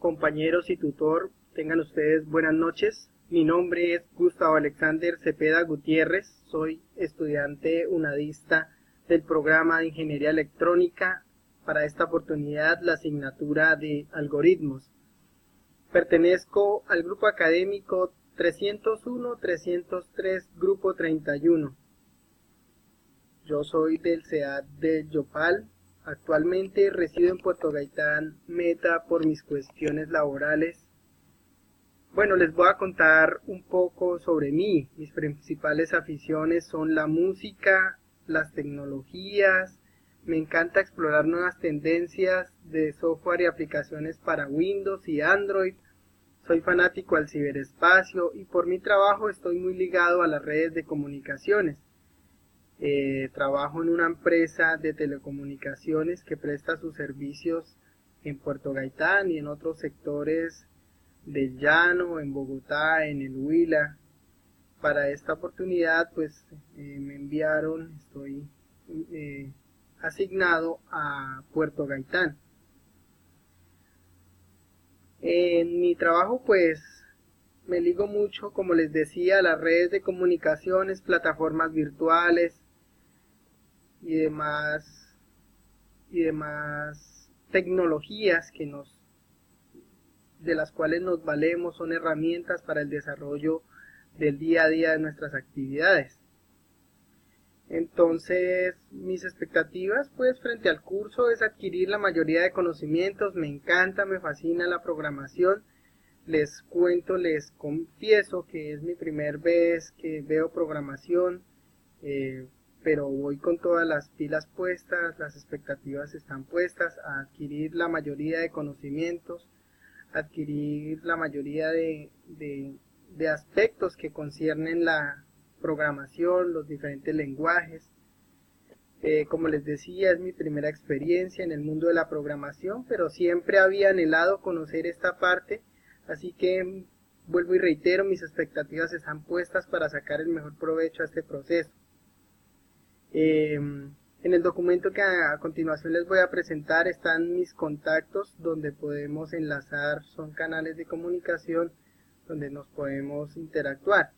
compañeros y tutor, tengan ustedes buenas noches. Mi nombre es Gustavo Alexander Cepeda Gutiérrez, soy estudiante unadista del programa de Ingeniería Electrónica, para esta oportunidad la asignatura de Algoritmos. Pertenezco al grupo académico 301-303, grupo 31. Yo soy del CEAD de Yopal. Actualmente resido en Puerto Gaitán, Meta, por mis cuestiones laborales. Bueno, les voy a contar un poco sobre mí. Mis principales aficiones son la música, las tecnologías. Me encanta explorar nuevas tendencias de software y aplicaciones para Windows y Android. Soy fanático al ciberespacio y por mi trabajo estoy muy ligado a las redes de comunicaciones. Trabajo en una empresa de telecomunicaciones que presta sus servicios en Puerto Gaitán y en otros sectores del Llano, en Bogotá, en el Huila. Para esta oportunidad pues me enviaron, estoy asignado a Puerto Gaitán. En mi trabajo pues me ligo mucho, como les decía, a las redes de comunicaciones, plataformas virtuales y demás tecnologías de las cuales nos valemos. Son herramientas para el desarrollo del día a día de nuestras actividades. Entonces, mis expectativas pues frente al curso es adquirir la mayoría de conocimientos. Me encanta, me fascina la programación. Les confieso que es mi primera vez que veo programación, pero voy con todas las pilas puestas, las expectativas están puestas a adquirir la mayoría de conocimientos, adquirir la mayoría de aspectos que conciernen la programación, los diferentes lenguajes. Como les decía, es mi primera experiencia en el mundo de la programación, pero siempre había anhelado conocer esta parte, así que vuelvo y reitero, mis expectativas están puestas para sacar el mejor provecho a este proceso. En el documento que a continuación les voy a presentar están mis contactos donde podemos enlazar, son canales de comunicación donde nos podemos interactuar.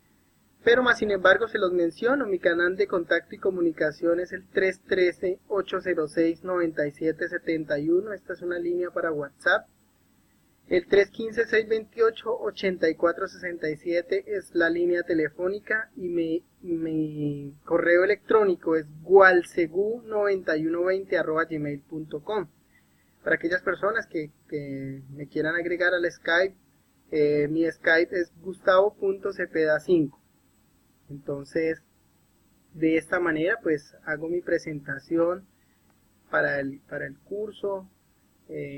Pero más sin embargo se los menciono, mi canal de contacto y comunicación es el 313-806-9771, esta es una línea para WhatsApp. El 315-628-8467 es la línea telefónica y mi correo electrónico es gualsegu9120@gmail.com. Para aquellas personas que me quieran agregar al Skype, mi Skype es gustavo.cepeda5. Entonces, de esta manera pues hago mi presentación para el curso.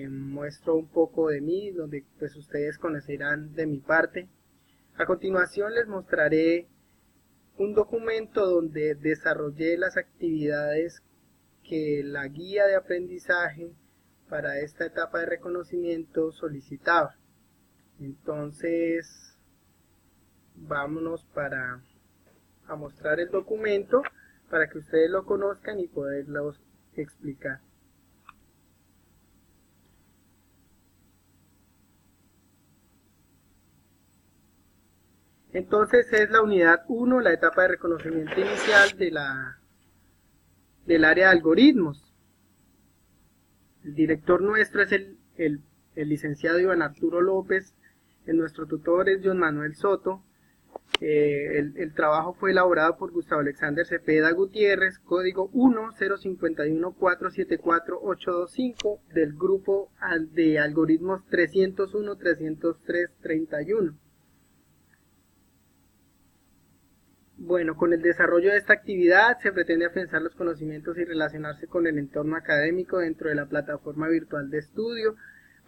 Muestro un poco de mí, donde pues ustedes conocerán de mi parte. A continuación les mostraré un documento donde desarrollé las actividades que la guía de aprendizaje para esta etapa de reconocimiento solicitaba. Entonces vámonos a mostrar el documento para que ustedes lo conozcan y poderlos explicar. Entonces es la unidad 1, la etapa de reconocimiento inicial del área de algoritmos. El director nuestro es el licenciado Iván Arturo López, nuestro tutor es John Manuel Soto. El trabajo fue elaborado por Gustavo Alexander Cepeda Gutiérrez, código 10514748825 del grupo de algoritmos 301-303-31. Bueno, con el desarrollo de esta actividad se pretende afianzar los conocimientos y relacionarse con el entorno académico dentro de la plataforma virtual de estudio.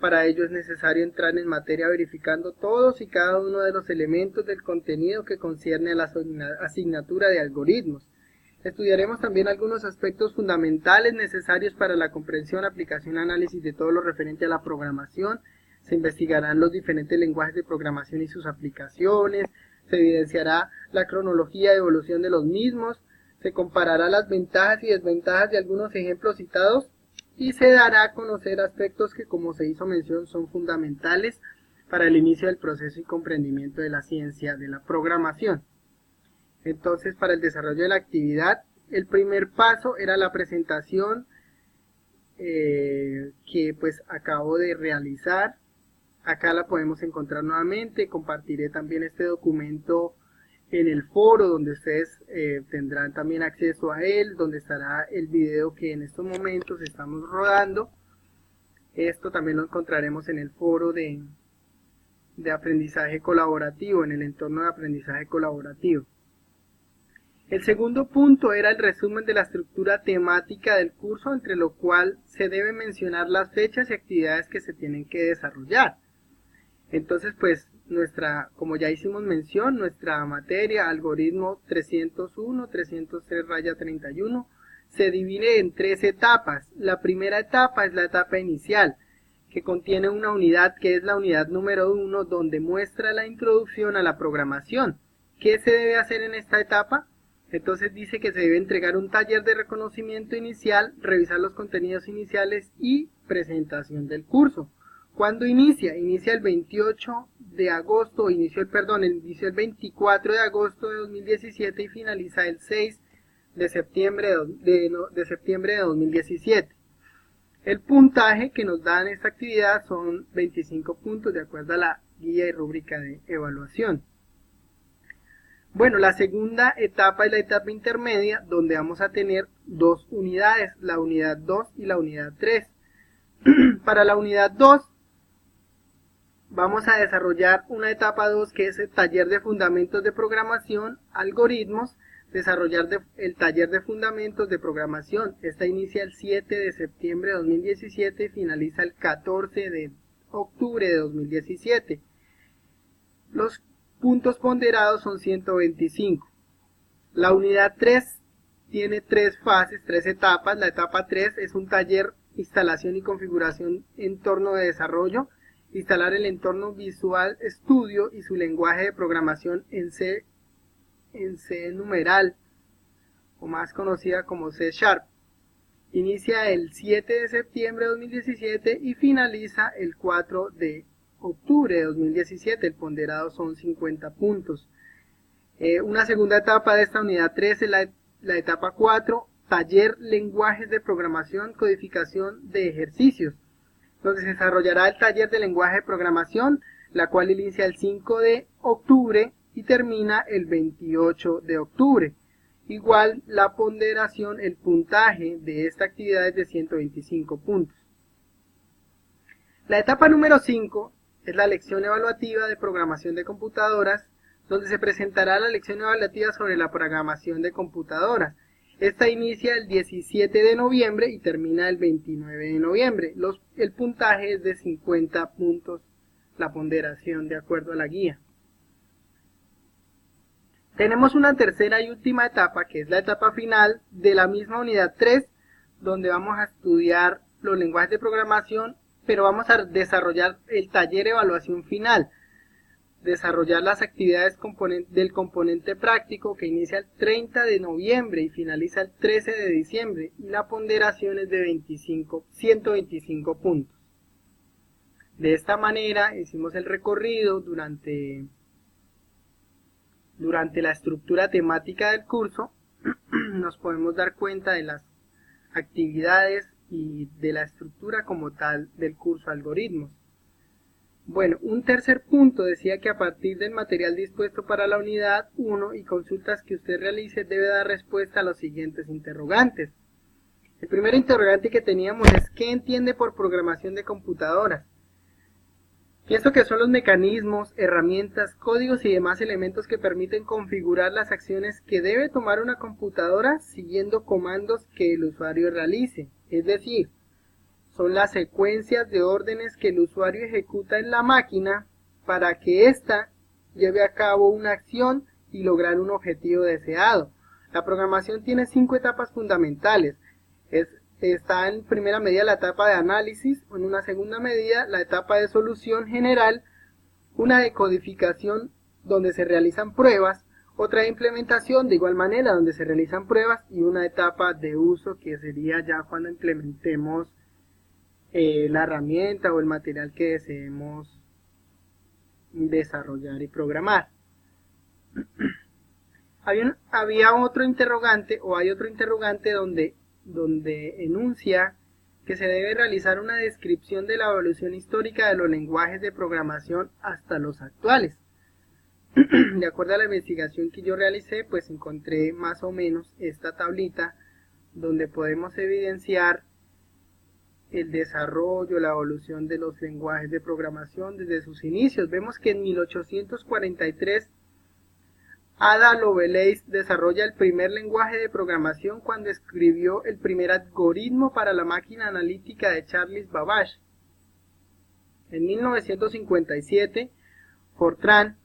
Para ello es necesario entrar en materia verificando todos y cada uno de los elementos del contenido que concierne a la asignatura de algoritmos. Estudiaremos también algunos aspectos fundamentales necesarios para la comprensión, aplicación, análisis de todo lo referente a la programación. Se investigarán los diferentes lenguajes de programación y sus aplicaciones. Se evidenciará la cronología de evolución de los mismos, se comparará las ventajas y desventajas de algunos ejemplos citados y se dará a conocer aspectos que, como se hizo mención, son fundamentales para el inicio del proceso y comprendimiento de la ciencia de la programación. Entonces, para el desarrollo de la actividad, el primer paso era la presentación que pues acabo de realizar. Acá la podemos encontrar nuevamente. Compartiré también este documento en el foro donde ustedes tendrán también acceso a él, donde estará el video que en estos momentos estamos rodando. Esto también lo encontraremos en el foro de aprendizaje colaborativo, en el entorno de aprendizaje colaborativo. El segundo punto era el resumen de la estructura temática del curso, entre lo cual se debe mencionar las fechas y actividades que se tienen que desarrollar. Entonces, pues, como ya hicimos mención, nuestra materia, algoritmo 301, 303-31, se divide en 3 etapas. La primera etapa es la etapa inicial, que contiene una unidad que es la unidad número 1, donde muestra la introducción a la programación. ¿Qué se debe hacer en esta etapa? Entonces dice que se debe entregar un taller de reconocimiento inicial, revisar los contenidos iniciales y presentación del curso. ¿Cuándo inicia? Inicia el 28 de agosto, inició el 24 de agosto de 2017 y finaliza el 6 de septiembre de 2017. El puntaje que nos da en esta actividad son 25 puntos de acuerdo a la guía y rúbrica de evaluación. Bueno, la segunda etapa es la etapa intermedia, donde vamos a tener 2 unidades, la unidad 2 y la unidad 3. Para la unidad 2 vamos a desarrollar una etapa 2 que es el taller de fundamentos de programación, algoritmos, desarrollar el taller de fundamentos de programación. Esta inicia el 7 de septiembre de 2017 y finaliza el 14 de octubre de 2017. Los puntos ponderados son 125. La unidad 3 tiene 3 fases, 3 etapas. La etapa 3 es un taller, instalación y configuración entorno de desarrollo, instalar el entorno Visual Studio y su lenguaje de programación en C numeral, o más conocida como C#. Inicia el 7 de septiembre de 2017 y finaliza el 4 de octubre de 2017, el ponderado son 50 puntos. Una segunda etapa de esta unidad 3 es la etapa 4, taller lenguajes de programación, codificación de ejercicios, donde se desarrollará el taller de lenguaje de programación, la cual inicia el 5 de octubre y termina el 28 de octubre. Igual la ponderación, el puntaje de esta actividad es de 125 puntos. La etapa número 5 es la lección evaluativa de programación de computadoras, donde se presentará la lección evaluativa sobre la programación de computadoras. Esta inicia el 17 de noviembre y termina el 29 de noviembre. El puntaje es de 50 puntos, la ponderación de acuerdo a la guía. Tenemos una tercera y última etapa, que es la etapa final de la misma unidad 3, donde vamos a estudiar los lenguajes de programación, pero vamos a desarrollar el taller de evaluación final, desarrollar las actividades del componente práctico que inicia el 30 de noviembre y finaliza el 13 de diciembre, y la ponderación es de 125 puntos. De esta manera hicimos el recorrido durante la estructura temática del curso. Nos podemos dar cuenta de las actividades y de la estructura como tal del curso algoritmos. Bueno, un tercer punto decía que a partir del material dispuesto para la unidad 1 y consultas que usted realice debe dar respuesta a los siguientes interrogantes. El primer interrogante que teníamos es ¿qué entiende por programación de computadoras? Pienso que son los mecanismos, herramientas, códigos y demás elementos que permiten configurar las acciones que debe tomar una computadora siguiendo comandos que el usuario realice. Es decir, son las secuencias de órdenes que el usuario ejecuta en la máquina para que ésta lleve a cabo una acción y lograr un objetivo deseado. La programación tiene 5 etapas fundamentales. Está en primera medida la etapa de análisis, en una segunda medida la etapa de solución general, una de codificación donde se realizan pruebas, otra de implementación de igual manera donde se realizan pruebas y una etapa de uso que sería ya cuando implementemos la herramienta o el material que deseemos desarrollar y programar. Había otro interrogante, o hay otro interrogante donde enuncia que se debe realizar una descripción de la evolución histórica de los lenguajes de programación hasta los actuales. De acuerdo a la investigación que yo realicé, pues encontré más o menos esta tablita donde podemos evidenciar el desarrollo, la evolución de los lenguajes de programación desde sus inicios. Vemos que en 1843 Ada Lovelace desarrolla el primer lenguaje de programación cuando escribió el primer algoritmo para la máquina analítica de Charles Babbage. En 1957, Fortran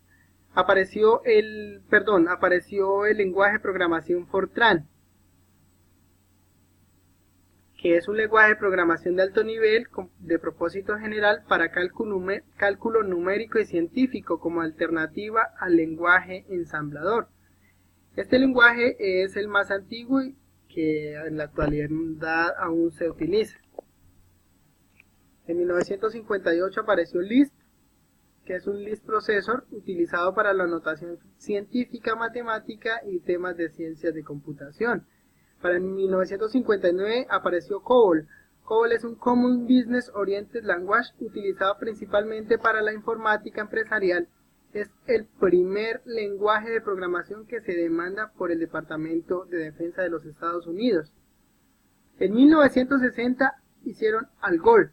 apareció el lenguaje de programación Fortran, que es un lenguaje de programación de alto nivel de propósito general para cálculo numérico y científico como alternativa al lenguaje ensamblador. Este lenguaje es el más antiguo y que en la actualidad aún se utiliza. En 1958 apareció Lisp, que es un Lisp Processor utilizado para la notación científica, matemática y temas de ciencias de computación. Para 1959 apareció COBOL. COBOL es un Common Business Oriented Language utilizado principalmente para la informática empresarial. Es el primer lenguaje de programación que se demanda por el Departamento de Defensa de los Estados Unidos. En 1960 hicieron ALGOL,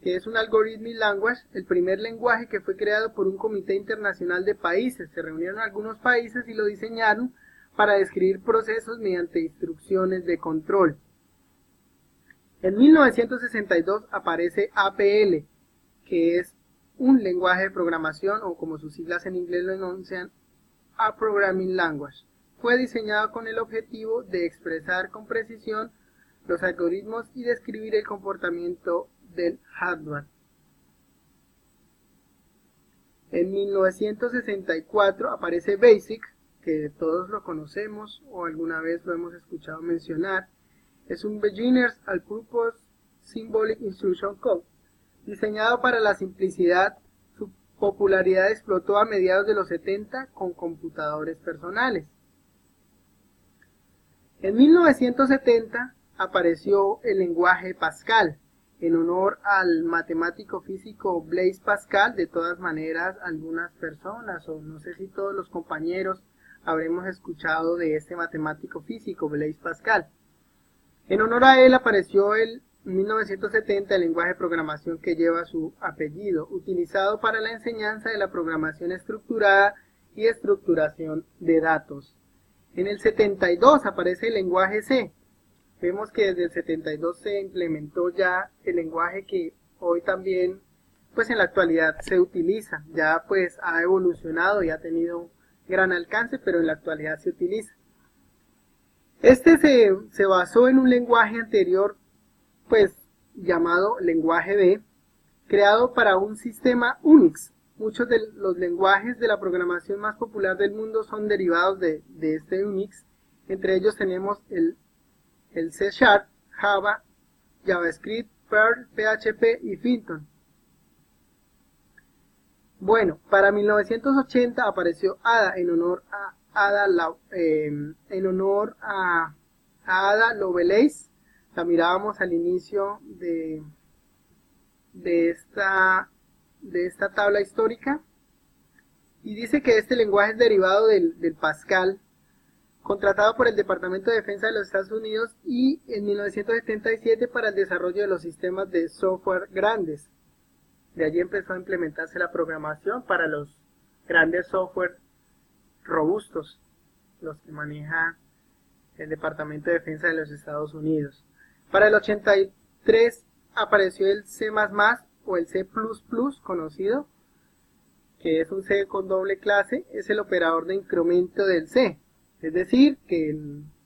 que es un Algorithmic Language, el primer lenguaje que fue creado por un comité internacional de países. Se reunieron algunos países y lo diseñaron para describir procesos mediante instrucciones de control. En 1962 aparece APL, que es un lenguaje de programación, o como sus siglas en inglés lo enuncian, A Programming Language. Fue diseñado con el objetivo de expresar con precisión los algoritmos y describir el comportamiento del hardware. En 1964 aparece BASIC, que todos lo conocemos o alguna vez lo hemos escuchado mencionar. Es un Beginner's All-Purpose Symbolic Instruction Code, diseñado para la simplicidad. Su popularidad explotó a mediados de los 70 con computadores personales. En 1970 apareció el lenguaje Pascal, en honor al matemático físico Blaise Pascal. De todas maneras, algunas personas, o no sé si todos los compañeros, habremos escuchado de este matemático físico, Blaise Pascal. En honor a él apareció en 1970 el lenguaje de programación que lleva su apellido, utilizado para la enseñanza de la programación estructurada y estructuración de datos. En el 72 aparece el lenguaje C. Vemos que desde el 72 se implementó ya el lenguaje que hoy también, pues en la actualidad se utiliza. Ya pues ha evolucionado y ha tenido gran alcance, pero en la actualidad se utiliza. Este se basó en un lenguaje anterior, pues llamado lenguaje B, creado para un sistema Unix. Muchos de los lenguajes de la programación más popular del mundo son derivados de este Unix. Entre ellos tenemos el C#, Java, JavaScript, Perl, PHP y Python. Bueno, para 1980 apareció Ada en honor a Ada Lovelace. La mirábamos al inicio de esta tabla histórica, y dice que este lenguaje es derivado del Pascal, contratado por el Departamento de Defensa de los Estados Unidos y en 1977 para el desarrollo de los sistemas de software grandes. De allí empezó a implementarse la programación para los grandes software robustos, los que maneja el Departamento de Defensa de los Estados Unidos. Para el 83 apareció el C++ o el C++ conocido, que es un C con doble clase. Es el operador de incremento del C, es decir, que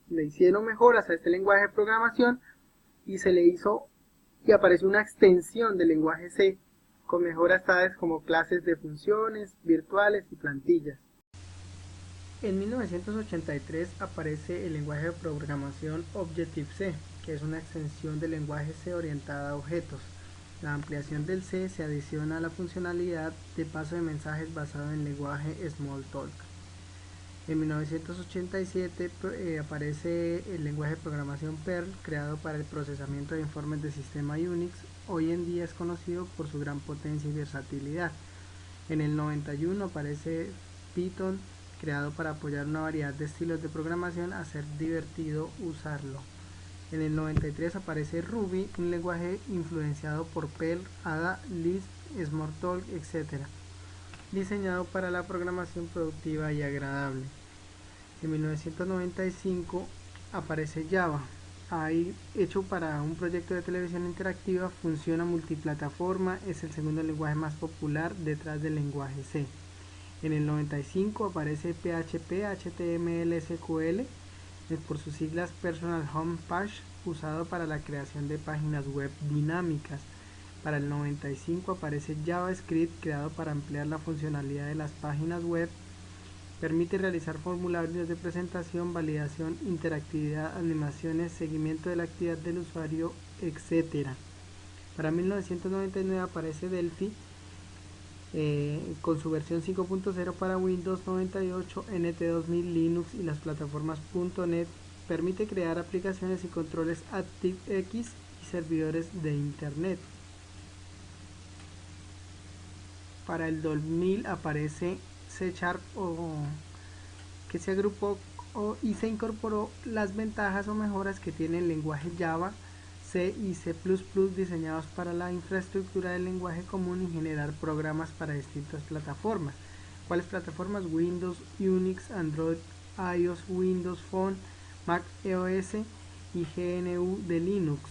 le hicieron mejoras a este lenguaje de programación y apareció una extensión del lenguaje C con mejoras tales como clases de funciones, virtuales y plantillas. En 1983 aparece el lenguaje de programación Objective-C, que es una extensión del lenguaje C orientada a objetos. La ampliación del C se adiciona a la funcionalidad de paso de mensajes basado en lenguaje Smalltalk. En 1987 aparece el lenguaje de programación Perl, creado para el procesamiento de informes de sistema Unix. Hoy en día es conocido por su gran potencia y versatilidad. En el 91 aparece Python, creado para apoyar una variedad de estilos de programación a ser divertido usarlo. En el 93 aparece Ruby, un lenguaje influenciado por Perl, Ada, Lisp, Smalltalk, etc., diseñado para la programación productiva y agradable. En 1995 aparece Java, hecho para un proyecto de televisión interactiva, funciona multiplataforma, es el segundo lenguaje más popular detrás del lenguaje C. En el 95 aparece PHP, HTML, SQL, por sus siglas Personal Home Page, usado para la creación de páginas web dinámicas. Para el 95 aparece JavaScript, creado para ampliar la funcionalidad de las páginas web. Permite realizar formularios de presentación, validación, interactividad, animaciones, seguimiento de la actividad del usuario, etc. Para 1999 aparece Delphi, con su versión 5.0 para Windows 98, NT2000, Linux y las plataformas .NET. Permite crear aplicaciones y controles ActiveX y servidores de Internet. Para el 2000 aparece C#, que se agrupó y se incorporó las ventajas o mejoras que tiene el lenguaje Java, C y C++ diseñados para la infraestructura del lenguaje común y generar programas para distintas plataformas. ¿Cuáles plataformas? Windows, Unix, Android, iOS, Windows Phone, Mac OS y GNU de Linux.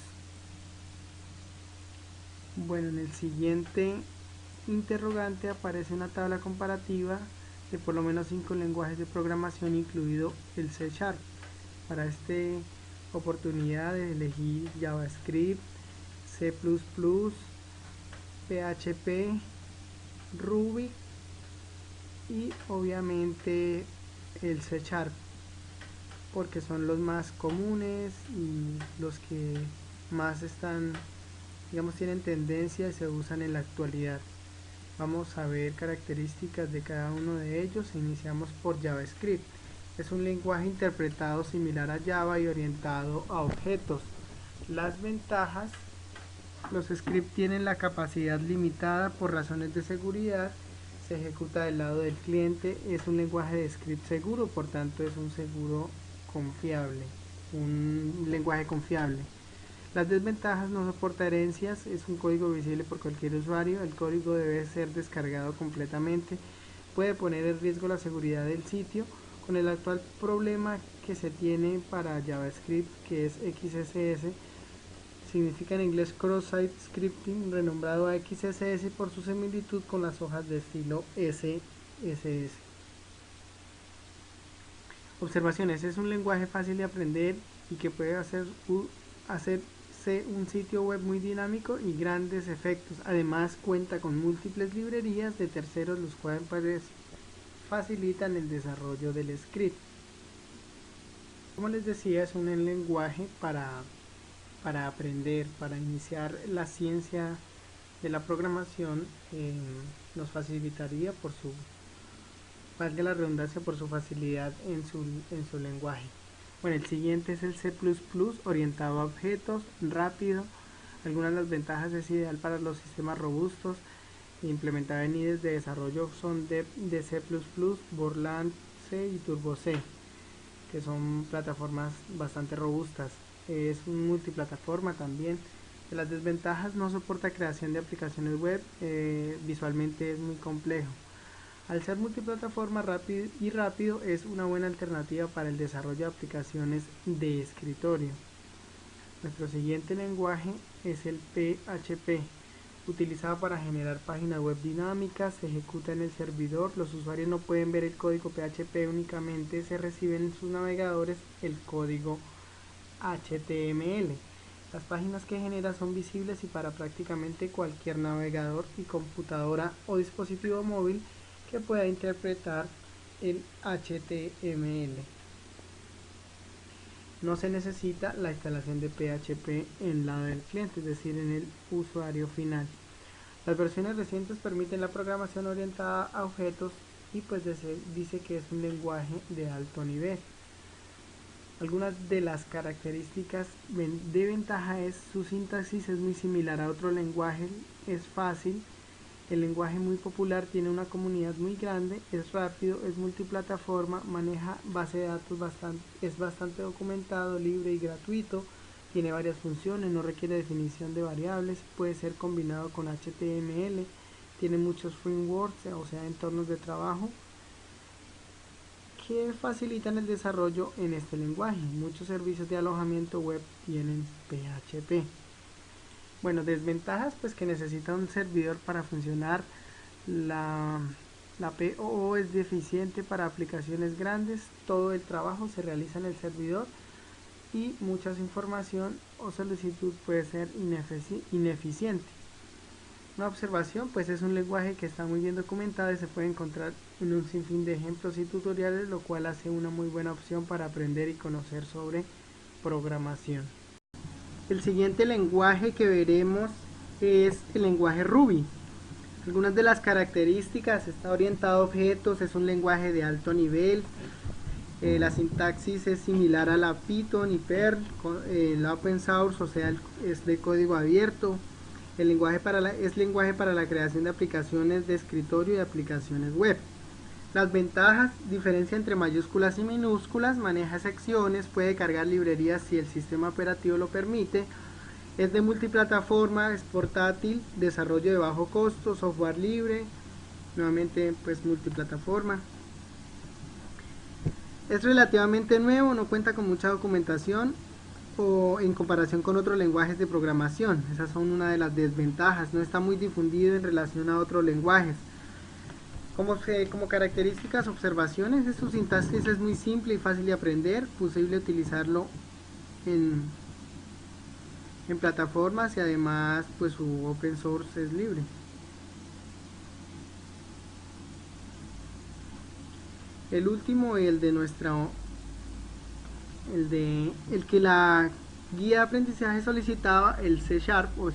Bueno, en el siguiente interrogante aparece una tabla comparativa de por lo menos 5 lenguajes de programación, incluido el C#. Para esta oportunidad elegí JavaScript, C++, PHP, Ruby y obviamente el C#, porque son los más comunes y los que más tienen tendencia y se usan en la actualidad. Vamos a ver características de cada uno de ellos. Iniciamos por JavaScript. Es un lenguaje interpretado similar a Java y orientado a objetos. Las ventajas: los scripts tienen la capacidad limitada por razones de seguridad, se ejecuta del lado del cliente, es un lenguaje de script seguro, por tanto es un lenguaje confiable. Las desventajas: no soporta herencias, es un código visible por cualquier usuario, el código debe ser descargado completamente, puede poner en riesgo la seguridad del sitio. Con el actual problema que se tiene para JavaScript, que es XSS, significa en inglés Cross-Site Scripting, renombrado a XSS por su similitud con las hojas de estilo SSS. Observaciones: es un lenguaje fácil de aprender y que puede hacerse un sitio web muy dinámico y grandes efectos. Además cuenta con múltiples librerías de terceros, los cuales facilitan el desarrollo del script. Como les decía, es un lenguaje para aprender, para iniciar la ciencia de la programación. Nos facilitaría, valga la redundancia, por su facilidad en su lenguaje. Bueno, el siguiente es el C++, orientado a objetos, rápido. Algunas de las ventajas: es ideal para los sistemas robustos. Implementado en IDEs de desarrollo son de C++, Borland C y Turbo C, que son plataformas bastante robustas. Es un multiplataforma también. De las desventajas: no soporta creación de aplicaciones web, visualmente es muy complejo. Al ser multiplataforma rápido, es una buena alternativa para el desarrollo de aplicaciones de escritorio. Nuestro siguiente lenguaje es el PHP, utilizado para generar páginas web dinámicas, se ejecuta en el servidor, los usuarios no pueden ver el código PHP, únicamente se reciben en sus navegadores el código HTML. Las páginas que genera son visibles y para prácticamente cualquier navegador y computadora o dispositivo móvil que pueda interpretar el HTML. no se necesita la instalación de PHP en lado del cliente, es decir, en el usuario final. Las versiones recientes permiten la programación orientada a objetos y pues dice que es un lenguaje de alto nivel. Algunas de las características de ventaja es su sintaxis es muy similar a otro lenguaje, es fácil, el lenguaje muy popular, tiene una comunidad muy grande, es rápido, es multiplataforma, maneja base de datos es bastante documentado, libre y gratuito, tiene varias funciones, no requiere definición de variables, puede ser combinado con HTML, tiene muchos frameworks, o sea, entornos de trabajo, que facilitan el desarrollo en este lenguaje. Muchos servicios de alojamiento web tienen PHP. Bueno, desventajas, pues que necesita un servidor para funcionar. La POO es deficiente para aplicaciones grandes. Todo el trabajo se realiza en el servidor y mucha información o solicitud puede ser ineficiente. Una observación, pues es un lenguaje que está muy bien documentado y se puede encontrar en un sinfín de ejemplos y tutoriales, lo cual hace una muy buena opción para aprender y conocer sobre programación. El siguiente lenguaje que veremos es el lenguaje Ruby. Algunas de las características: está orientado a objetos, es un lenguaje de alto nivel, la sintaxis es similar a la Python y Perl, la open source, o sea, es de código abierto. El lenguaje es lenguaje para la creación de aplicaciones de escritorio y aplicaciones web. Las ventajas: diferencia entre mayúsculas y minúsculas, maneja secciones, puede cargar librerías si el sistema operativo lo permite, es de multiplataforma, es portátil, desarrollo de bajo costo, software libre, nuevamente pues multiplataforma. Es relativamente nuevo, no cuenta con mucha documentación o en comparación con otros lenguajes de programación. Esas son una de las desventajas, no está muy difundido en relación a otros lenguajes. Como características, observaciones, su sintaxis es muy simple y fácil de aprender, posible utilizarlo en plataformas y además pues su open source es libre. El último, el que la guía de aprendizaje solicitaba, el C# o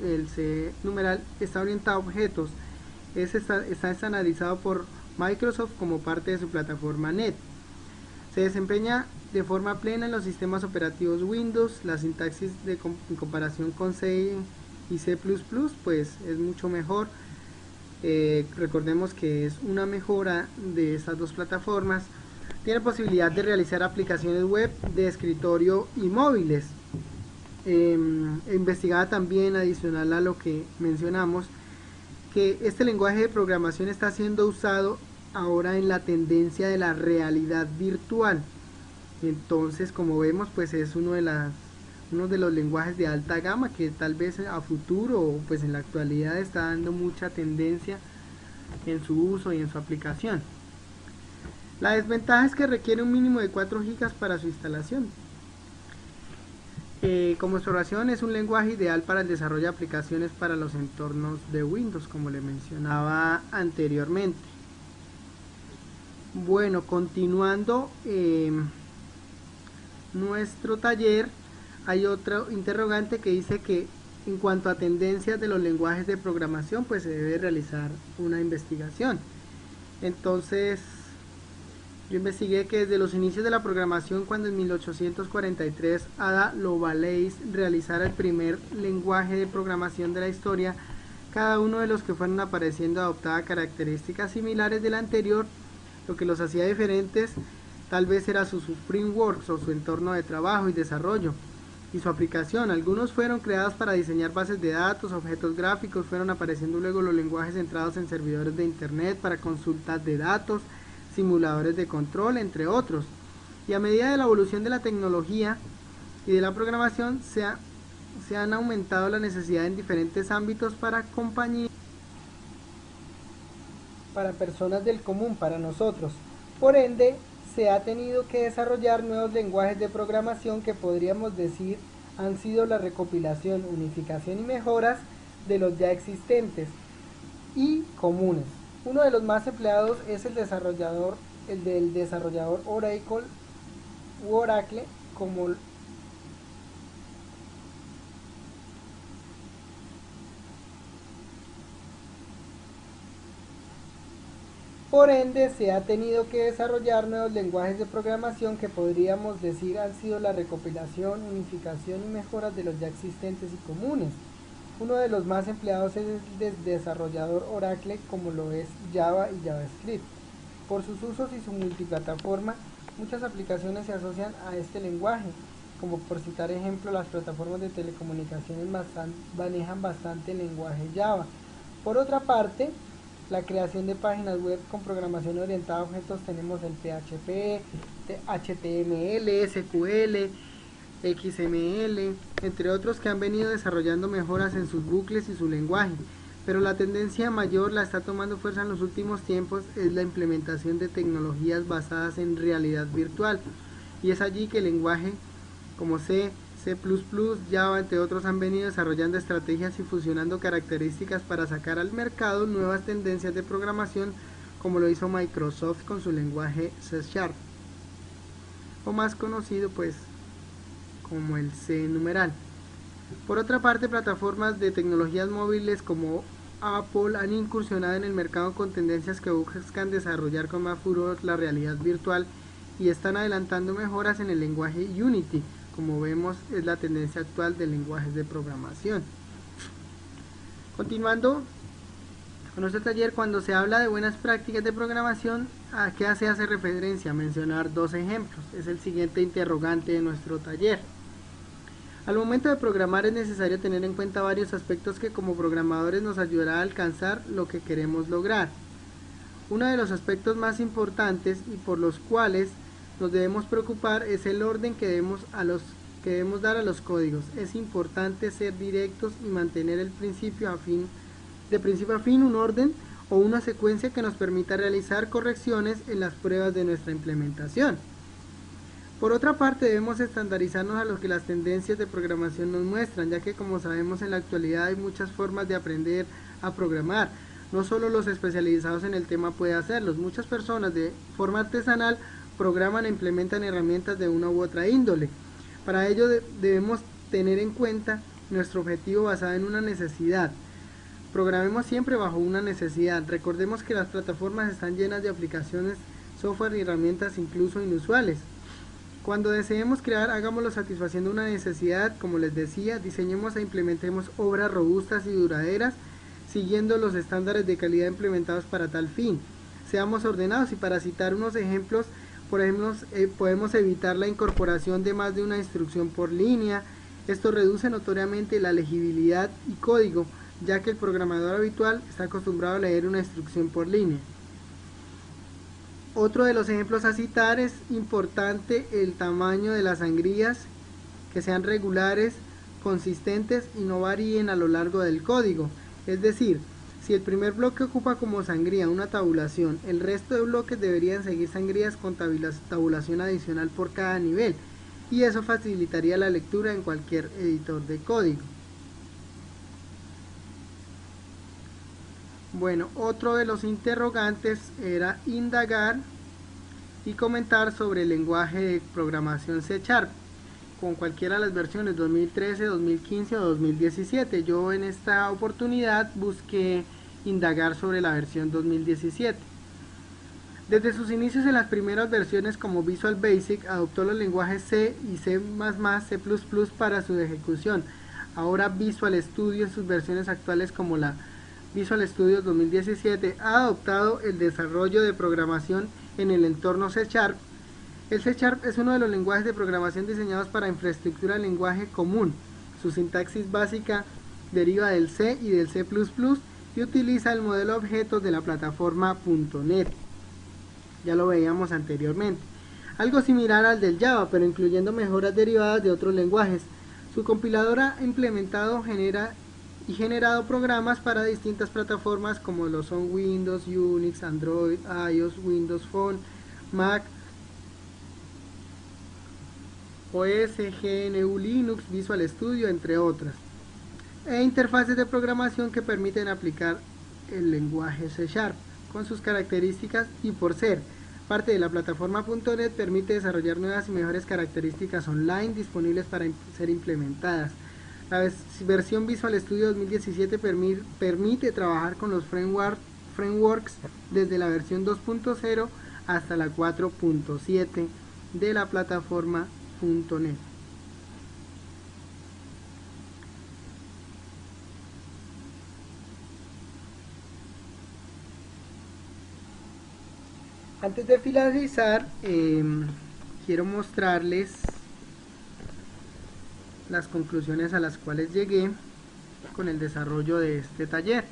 el C numeral, está orientado a objetos. Está estandarizado por Microsoft como parte de su plataforma NET. Se desempeña de forma plena en los sistemas operativos Windows. La sintaxis en comparación con C y C++ pues es mucho mejor. Recordemos que es una mejora de estas dos plataformas. Tiene posibilidad de realizar aplicaciones web de escritorio y móviles. Investigada también, adicional a lo que mencionamos, que este lenguaje de programación está siendo usado ahora en la tendencia de la realidad virtual. Entonces, como vemos, pues es uno de los lenguajes de alta gama que tal vez a futuro o pues en la actualidad está dando mucha tendencia en su uso y en su aplicación. La desventaja es que requiere un mínimo de 4 GB para su instalación. Como observación, es un lenguaje ideal para el desarrollo de aplicaciones para los entornos de Windows, como le mencionaba anteriormente. Bueno, continuando nuestro taller, hay otro interrogante que dice que en cuanto a tendencias de los lenguajes de programación, pues se debe realizar una investigación. Entonces, yo investigué que desde los inicios de la programación, cuando en 1843 Ada Lovelace realizara el primer lenguaje de programación de la historia, cada uno de los que fueron apareciendo adoptaba características similares del anterior. Lo que los hacía diferentes tal vez era sus frameworks o su entorno de trabajo y desarrollo y su aplicación. Algunos fueron creados para diseñar bases de datos, objetos gráficos, fueron apareciendo luego los lenguajes centrados en servidores de internet para consultas de datos, simuladores de control, entre otros. Y a medida de la evolución de la tecnología y de la programación se han aumentado la necesidad en diferentes ámbitos para compañías, para personas del común, para nosotros. Por ende, se ha tenido que desarrollar nuevos lenguajes de programación que podríamos decir han sido la recopilación, unificación y mejoras de los ya existentes y comunes. Uno de los más empleados es el del desarrollador Oracle Por ende, se ha tenido que desarrollar nuevos lenguajes de programación que podríamos decir han sido la recopilación, unificación y mejoras de los ya existentes y comunes. Uno de los más empleados es el desarrollador Oracle, como lo es Java y JavaScript. Por sus usos y su multiplataforma, muchas aplicaciones se asocian a este lenguaje, como por citar ejemplo, las plataformas de telecomunicaciones manejan bastante el lenguaje Java. Por otra parte, la creación de páginas web con programación orientada a objetos tenemos el PHP, HTML, SQL, XML, entre otros que han venido desarrollando mejoras en sus bucles y su lenguaje. Pero la tendencia mayor la está tomando fuerza en los últimos tiempos es la implementación de tecnologías basadas en realidad virtual. Y es allí que el lenguaje como C, C++, Java, entre otros, han venido desarrollando estrategias y fusionando características para sacar al mercado nuevas tendencias de programación, como lo hizo Microsoft con su lenguaje C#, o más conocido pues como el C numeral. Por otra parte, plataformas de tecnologías móviles como Apple han incursionado en el mercado con tendencias que buscan desarrollar con más furor la realidad virtual y están adelantando mejoras en el lenguaje Unity. Como vemos, es la tendencia actual de lenguajes de programación. Continuando con nuestro taller, cuando se habla de buenas prácticas de programación, ¿a qué se hace referencia? Mencionar dos ejemplos. Es el siguiente interrogante de nuestro taller. Al momento de programar es necesario tener en cuenta varios aspectos que como programadores nos ayudará a alcanzar lo que queremos lograr. Uno de los aspectos más importantes y por los cuales nos debemos preocupar es el orden que debemos dar a los códigos. Es importante ser directos y mantener de principio a fin un orden o una secuencia que nos permita realizar correcciones en las pruebas de nuestra implementación. Por otra parte, debemos estandarizarnos a lo que las tendencias de programación nos muestran, ya que como sabemos en la actualidad hay muchas formas de aprender a programar. No solo los especializados en el tema pueden hacerlo, muchas personas de forma artesanal programan e implementan herramientas de una u otra índole. Para ello debemos tener en cuenta nuestro objetivo basado en una necesidad. Programemos siempre bajo una necesidad. Recordemos que las plataformas están llenas de aplicaciones, software y herramientas incluso inusuales. Cuando deseemos crear, hagámoslo satisfaciendo una necesidad, como les decía, diseñemos e implementemos obras robustas y duraderas, siguiendo los estándares de calidad implementados para tal fin. Seamos ordenados y para citar unos ejemplos, por ejemplo, podemos evitar la incorporación de más de una instrucción por línea. Esto reduce notoriamente la legibilidad y código, ya que el programador habitual está acostumbrado a leer una instrucción por línea. Otro de los ejemplos a citar es importante el tamaño de las sangrías, que sean regulares, consistentes y no varíen a lo largo del código. Es decir, si el primer bloque ocupa como sangría una tabulación, el resto de bloques deberían seguir sangrías con tabulación adicional por cada nivel, y eso facilitaría la lectura en cualquier editor de código. Bueno, otro de los interrogantes era indagar y comentar sobre el lenguaje de programación C#, con cualquiera de las versiones 2013, 2015 o 2017. Yo en esta oportunidad busqué indagar sobre la versión 2017. Desde sus inicios en las primeras versiones como Visual Basic adoptó los lenguajes C y C++, C++ para su ejecución. Ahora Visual Studio en sus versiones actuales como la Visual Studio 2017 ha adoptado el desarrollo de programación en el entorno C#. El C# es uno de los lenguajes de programación diseñados para infraestructura de lenguaje común. Su sintaxis básica deriva del C y del C++ y utiliza el modelo de objetos de la plataforma .NET. Ya lo veíamos anteriormente. Algo similar al del Java, pero incluyendo mejoras derivadas de otros lenguajes. Su compilador ha implementado y generado programas para distintas plataformas como lo son Windows, Unix, Android, iOS, Windows Phone, Mac, OS, GNU Linux, Visual Studio, entre otras, e interfaces de programación que permiten aplicar el lenguaje C# con sus características y por ser parte de la plataforma .NET permite desarrollar nuevas y mejores características online disponibles para ser implementadas. La versión Visual Studio 2017 permite trabajar con los frameworks desde la versión 2.0 hasta la 4.7 de la plataforma .NET. Antes de finalizar, quiero mostrarles las conclusiones a las cuales llegué con el desarrollo de este taller.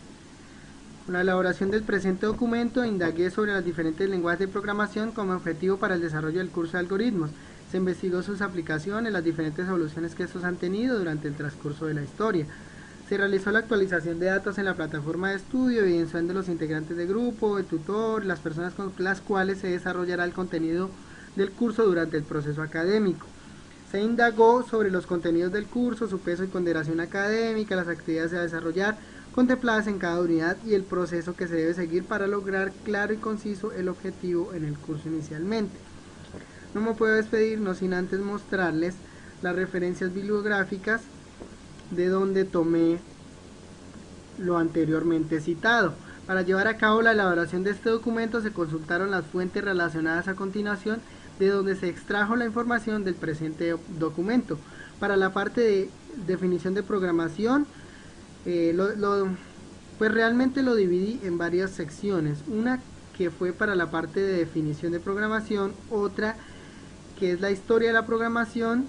Con la elaboración del presente documento, indagué sobre los diferentes lenguajes de programación como objetivo para el desarrollo del curso de algoritmos. Se investigó sus aplicaciones, las diferentes soluciones que estos han tenido durante el transcurso de la historia. Se realizó la actualización de datos en la plataforma de estudio, evidenciando los integrantes del grupo, el tutor, las personas con las cuales se desarrollará el contenido del curso durante el proceso académico. Se indagó sobre los contenidos del curso, su peso y ponderación académica, las actividades a desarrollar contempladas en cada unidad y el proceso que se debe seguir para lograr claro y conciso el objetivo en el curso inicialmente. No me puedo despedir no sin antes mostrarles las referencias bibliográficas de donde tomé lo anteriormente citado. Para llevar a cabo la elaboración de este documento se consultaron las fuentes relacionadas a continuación, de donde se extrajo la información del presente documento. Para la parte de definición de programación, pues realmente lo dividí en varias secciones. Una que fue para la parte de definición de programación, otra que es la historia de la programación,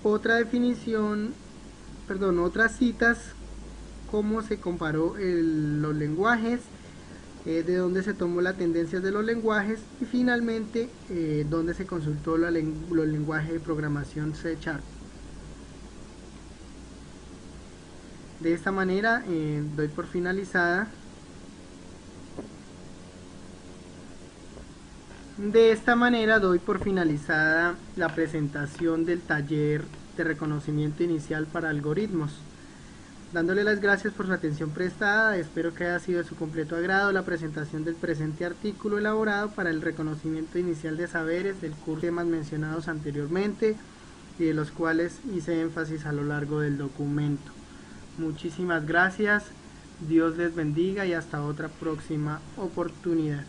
otras citas, cómo se comparó los lenguajes, de dónde se tomó las tendencias de los lenguajes y finalmente dónde se consultó los lenguajes de programación C#. De esta manera doy por finalizada la presentación del taller de reconocimiento inicial para algoritmos. Dándole las gracias por su atención prestada, espero que haya sido de su completo agrado la presentación del presente artículo elaborado para el reconocimiento inicial de saberes del curso de temas mencionados anteriormente y de los cuales hice énfasis a lo largo del documento. Muchísimas gracias, Dios les bendiga y hasta otra próxima oportunidad.